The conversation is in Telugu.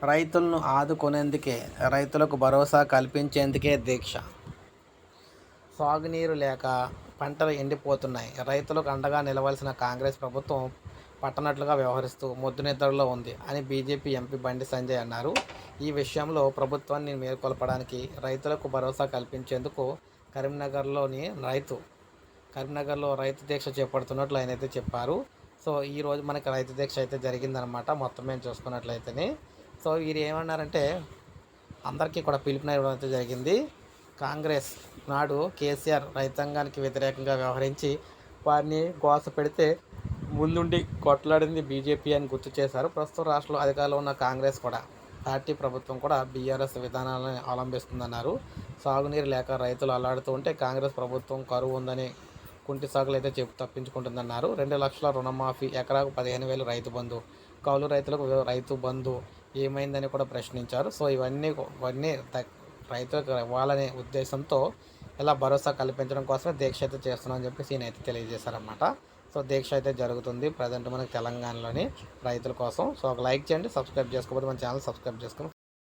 రైతులను ఆదుకునేందుకే, రైతులకు భరోసా కల్పించేందుకే దీక్ష. సాగునీరు లేక పంటలు ఎండిపోతున్నాయి. రైతులకు అండగా నిలవాల్సిన కాంగ్రెస్ ప్రభుత్వం పట్టనట్లుగా వ్యవహరిస్తూ ముద్దునిద్రలో ఉంది అని బీజేపీ ఎంపీ బండి సంజయ్ అన్నారు. ఈ విషయంలో ప్రభుత్వాన్ని మేల్కొల్పడానికి, రైతులకు భరోసా కల్పించేందుకు కరీంనగర్లో రైతు దీక్ష చేపడుతున్నట్లు ఆయన అయితే చెప్పారు. సో ఈరోజు మనకి రైతు దీక్ష అయితే జరిగిందనమాట. మొత్తం మేము చూసుకున్నట్లయితేనే. సో వీరు ఏమన్నారంటే అందరికీ కూడా పిలుపునివ్వడం అయితే జరిగింది. కాంగ్రెస్ నాడు కేసీఆర్ రైతాంగానికి వ్యతిరేకంగా వ్యవహరించి వారిని గోస పెడితే ముందుండి కొట్లాడింది బీజేపీ అని గుర్తు చేశారు. ప్రస్తుతం రాష్ట్రంలో అధికారంలో ఉన్న కాంగ్రెస్ పార్టీ ప్రభుత్వం కూడా బీఆర్ఎస్ విధానాలను అవలంబిస్తుందన్నారు. సాగునీరు లేక రైతులు అల్లాడుతూ ఉంటే కాంగ్రెస్ ప్రభుత్వం కరువు ఉందని కుంటి సాగులు అయితే తప్పించుకుంటుందన్నారు. 2 లక్షల రుణమాఫీ, ఎకరాకు 15,000 రైతు బంధు, కౌలు రైతులకు రైతు బంధు ఏమైందని కూడా ప్రశ్నించారు. సో ఇవన్నీ రైతులకు ఇవ్వాలనే ఉద్దేశంతో ఇలా భరోసా కల్పించడం కోసమే దీక్ష అయితే చేస్తున్నామని చెప్పేసి ఈయన అయితే తెలియజేశారన్నమాట. సో దీక్ష అయితే జరుగుతుంది ప్రజెంట్ మనకి తెలంగాణలోని రైతుల కోసం. సో ఒక లైక్ చేయండి, సబ్స్క్రైబ్ చేసుకోకపోతే మన ఛానల్ సబ్స్క్రైబ్ చేసుకొని